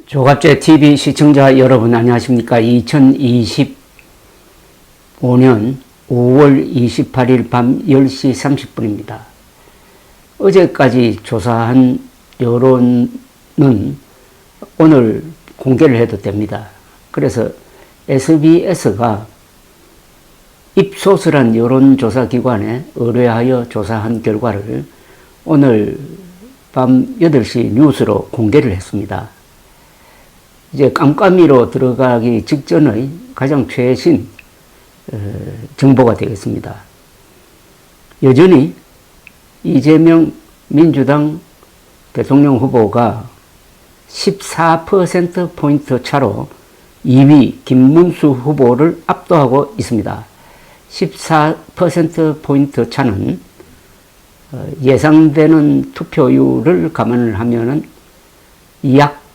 조갑제 TV 시청자 여러분 안녕하십니까? 2025년 5월 28일 밤 10시 30분입니다. 어제까지 조사한 여론은 오늘 공개를 해도 됩니다. 그래서 SBS가 입소스란 여론조사기관에 의뢰하여 조사한 결과를 오늘 밤 8시 뉴스로 공개를 했습니다. 이제 깜깜이로 들어가기 직전의 가장 최신 정보가 되겠습니다. 여전히 이재명 민주당 대통령 후보가 14%포인트 차로 2위 김문수 후보를 압도하고 있습니다. 14%포인트 차는 예상되는 투표율을 감안을 하면은 약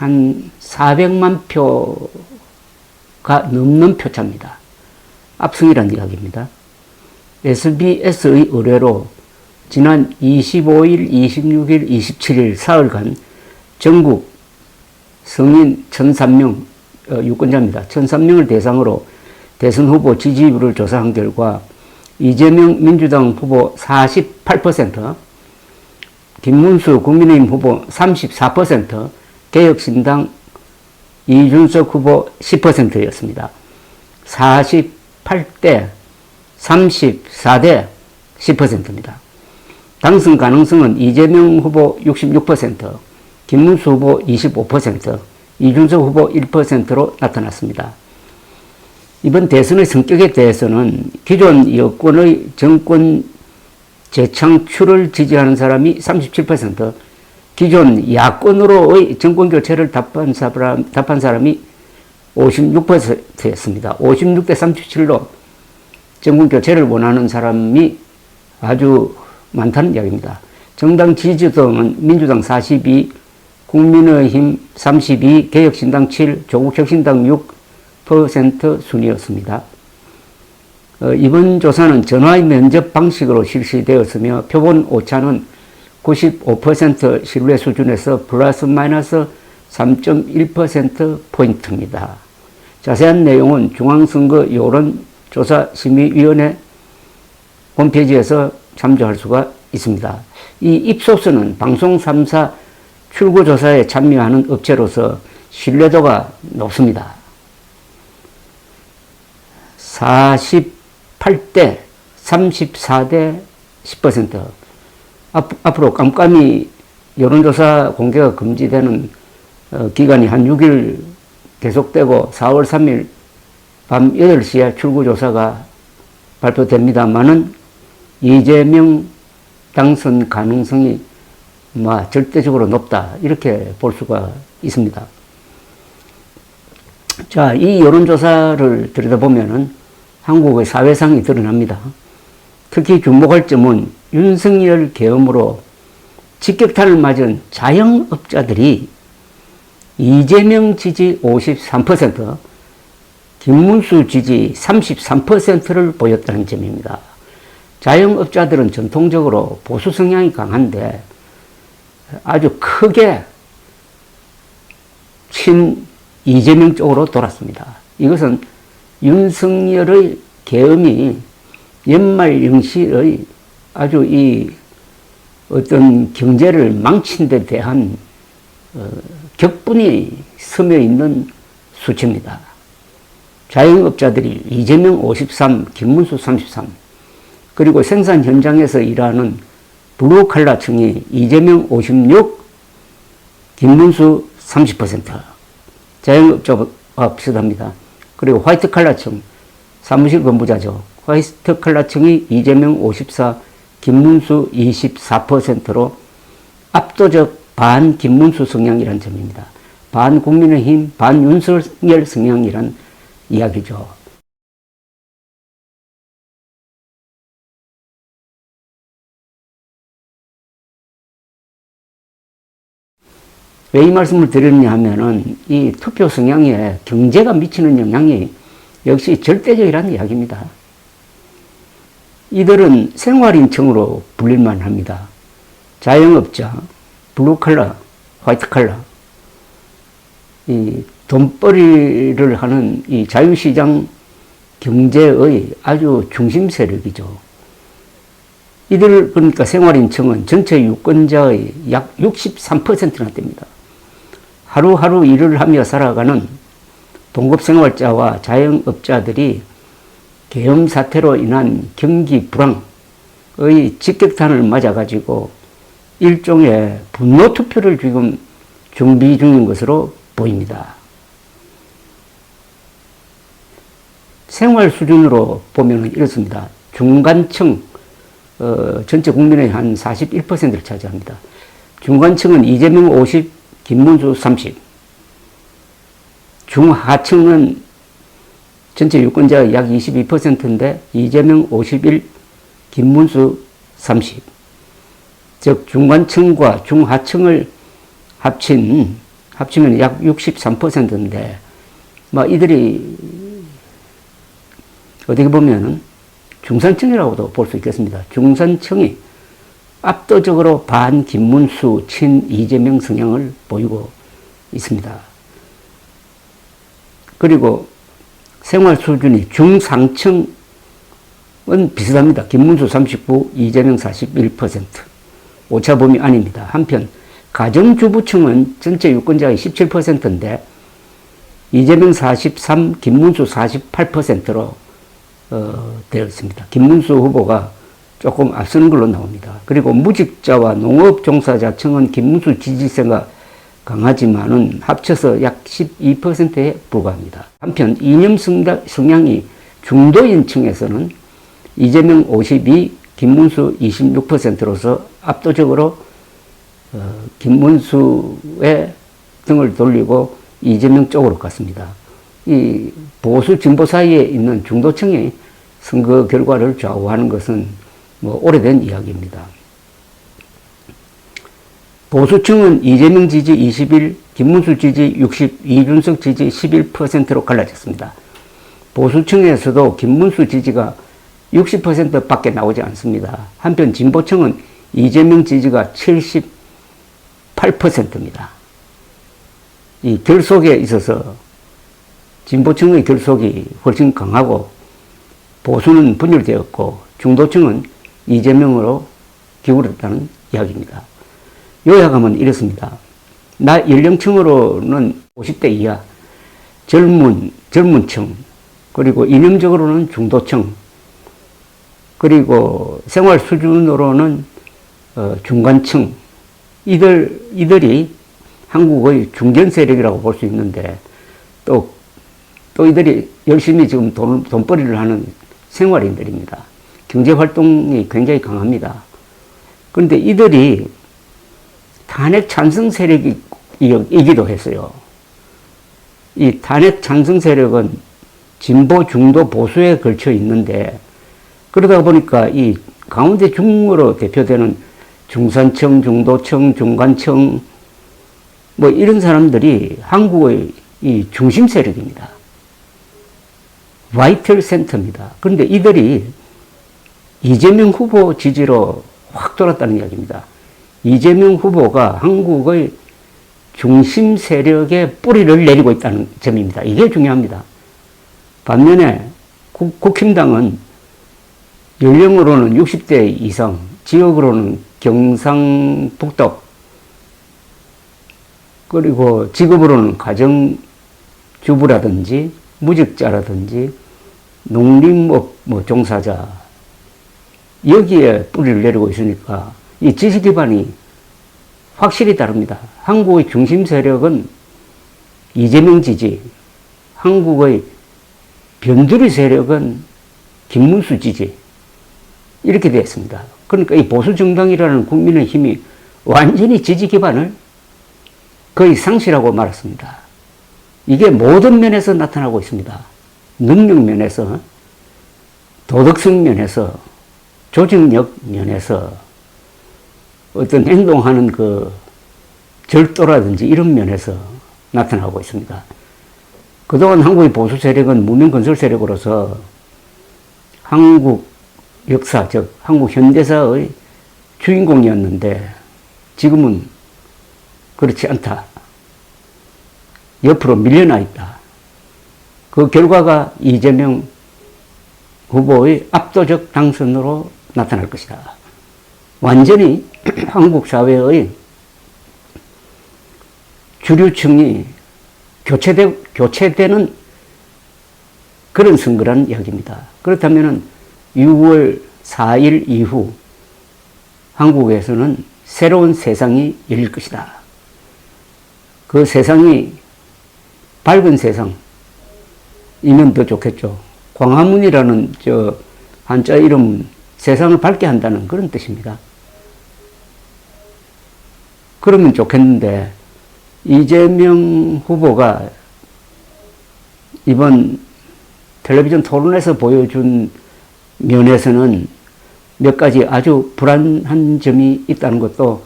한 400만 표가 넘는 표차입니다. 압승이라는 이야기입니다. SBS의 의뢰로 지난 25일, 26일, 27일 사흘간 전국 성인 1,003명, 유권자입니다. 1,003명을 대상으로 대선 후보 지지율을 조사한 결과 이재명 민주당 후보 48%, 김문수 국민의힘 후보 34%, 개혁신당 이준석 후보 10%였습니다. 48대 34대 10%입니다. 당선 가능성은 이재명 후보 66%, 김문수 후보 25%, 이준석 후보 1%로 나타났습니다. 이번 대선의 성격에 대해서는 기존 여권의 정권 재창출을 지지하는 사람이 37%, 기존 야권으로의 정권교체를 답한 사람이 56%였습니다. 56대 37로 정권교체를 원하는 사람이 아주 많다는 이야기입니다. 정당 지지도는 민주당 42, 국민의힘 32, 개혁신당 7, 조국혁신당 6% 순이었습니다. 이번 조사는 전화 면접 방식으로 실시되었으며 표본 오차는 95% 신뢰 수준에서 플러스 마이너스 3.1%포인트입니다. 자세한 내용은 중앙선거 여론조사심의위원회 홈페이지에서 참조할 수가 있습니다. 이 입소스는 방송 3사 출구조사에 참여하는 업체로서 신뢰도가 높습니다. 48대 34대 10%. 앞으로 깜깜이 여론조사 공개가 금지되는 기간이 한 6일 계속되고 4월 3일 밤 8시에 출구조사가 발표됩니다만은 이재명 당선 가능성이 절대적으로 높다 이렇게 볼 수가 있습니다. 자, 이 여론조사를 들여다보면은 한국의 사회상이 드러납니다. 특히 주목할 점은 윤석열 계엄으로 직격탄을 맞은 자영업자들이 이재명 지지 53%, 김문수 지지 33%를 보였다는 점입니다. 자영업자들은 전통적으로 보수 성향이 강한데 아주 크게 친 이재명 쪽으로 돌았습니다. 이것은 윤석열의 계엄이 연말 연시의 아주 이 어떤 경제를 망친 데 대한 격분이 스며 있는 수치입니다. 자영업자들이 이재명 53, 김문수 33, 그리고 생산 현장에서 일하는 블루칼라층이 이재명 56, 김문수 30%, 자영업자와 비슷합니다. 그리고 화이트칼라층, 사무실 근무자죠. 화이트칼라층이 이재명 54, 김문수 24%로 압도적 반 김문수 성향이라는 점입니다. 반 국민의힘, 반 윤석열 성향이란 이야기죠. 왜 이 말씀을 드렸냐 하면은 이 투표 성향에 경제가 미치는 영향이 역시 절대적이라는 이야기입니다. 이들은 생활인층으로 불릴만 합니다. 자영업자, 블루칼라, 화이트칼라, 이 돈벌이를 하는 이 자유시장 경제의 아주 중심 세력이죠. 이들 그러니까 생활인층은 전체 유권자의 약 63%나 됩니다. 하루하루 일을 하며 살아가는 동급생활자와 자영업자들이 계엄 사태로 인한 경기 불황의 직격탄을 맞아가지고 일종의 분노 투표를 지금 준비 중인 것으로 보입니다. 생활 수준으로 보면 이렇습니다. 중간층, 전체 국민의 한 41%를 차지합니다. 중간층은 이재명 50, 김문수 30. 중하층은 전체 유권자의 약 22%인데 이재명 51, 김문수 30. 즉 중간층과 중하층을 합치면 약 63%인데 이들이 어떻게 보면은 중산층이라고도 볼 수 있겠습니다. 중산층이 압도적으로 반 김문수, 친 이재명 성향을 보이고 있습니다. 그리고 생활 수준이 중상층은 비슷합니다. 김문수 39, 이재명 41%. 오차범위 아닙니다. 한편 가정주부층은 전체 유권자의 17%인데 이재명 43, 김문수 48%로 되어 있습니다. 김문수 후보가 조금 앞서는 걸로 나옵니다. 그리고 무직자와 농업 종사자층은 김문수 지지세가 강하지만은 합쳐서 약 12%에 불과합니다. 한편 이념 성향이 중도인 층에서는 이재명 52, 김문수 26%로서 압도적으로 김문수의 등을 돌리고 이재명 쪽으로 갔습니다. 이 보수 진보 사이에 있는 중도층이 선거 결과를 좌우하는 것은 오래된 이야기입니다. 보수층은 이재명 지지 21, 김문수 지지 60, 이준석 지지 11%로 갈라졌습니다. 보수층에서도 김문수 지지가 60%밖에 나오지 않습니다. 한편 진보층은 이재명 지지가 78%입니다. 이 결속에 있어서 진보층의 결속이 훨씬 강하고 보수는 분열되었고 중도층은 이재명으로 기울었다는 이야기입니다. 요약하면 이렇습니다. 연령층으로는 50대 이하, 젊은 층, 그리고 이념적으로는 중도층, 그리고 생활 수준으로는 중간층, 이들이 한국의 중견 세력이라고 볼 수 있는데 또 이들이 열심히 지금 돈벌이를 하는 생활인들입니다. 경제활동이 굉장히 강합니다. 그런데 이들이 탄핵 찬성 세력이기도 했어요. 이 탄핵 찬성 세력은 진보, 중도, 보수에 걸쳐 있는데 그러다 보니까 이 가운데 중으로 대표되는 중산층, 중도층, 중간층 이런 사람들이 한국의 이 중심 세력입니다. 바이털 센터입니다. 그런데 이들이 이재명 후보 지지로 확 돌았다는 이야기입니다. 이재명 후보가 한국의 중심 세력의 뿌리를 내리고 있다는 점입니다. 이게 중요합니다. 반면에 국힘당은 연령으로는 60대 이상, 지역으로는 경상북도, 그리고 직업으로는 가정주부라든지 무직자라든지 농림업 종사자, 여기에 뿌리를 내리고 있으니까 이 지지 기반이 확실히 다릅니다. 한국의 중심 세력은 이재명 지지, 한국의 변두리 세력은 김문수 지지, 이렇게 되어 있습니다. 그러니까 이 보수정당이라는 국민의힘이 완전히 지지 기반을 거의 상실하고 말았습니다. 이게 모든 면에서 나타나고 있습니다. 능력 면에서, 도덕성 면에서, 조직력 면에서, 어떤 행동하는 그 절도라든지 이런 면에서 나타나고 있습니다. 그동안 한국의 보수 세력은 무명 건설 세력으로서 한국 역사, 즉 한국 현대사의 주인공이었는데 지금은 그렇지 않다. 옆으로 밀려나 있다. 그 결과가 이재명 후보의 압도적 당선으로 나타날 것이다. 완전히 한국 사회의 주류층이 교체되는 그런 선거라는 이야기입니다. 그렇다면 6월 4일 이후 한국에서는 새로운 세상이 열릴 것이다. 그 세상이 밝은 세상이면 더 좋겠죠. 광화문이라는 저 한자 이름 세상을 밝게 한다는 그런 뜻입니다. 그러면 좋겠는데 이재명 후보가 이번 텔레비전 토론에서 보여준 면에서는 몇 가지 아주 불안한 점이 있다는 것도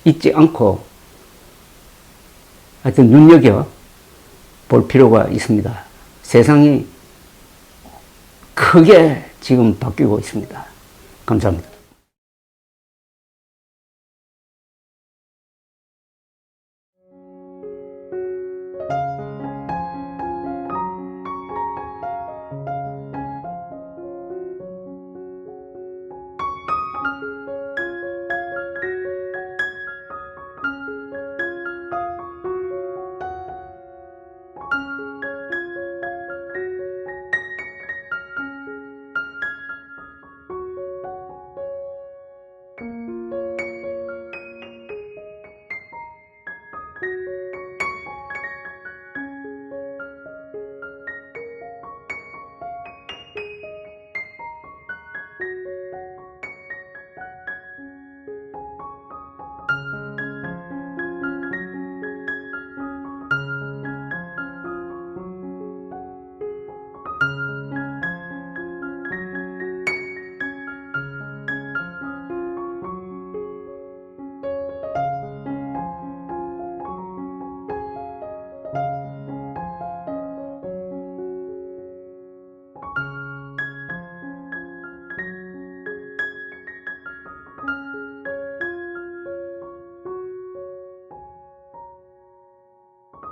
잊지 않고 하여튼 눈여겨 볼 필요가 있습니다. 세상이 크게 지금 바뀌고 있습니다. 감사합니다.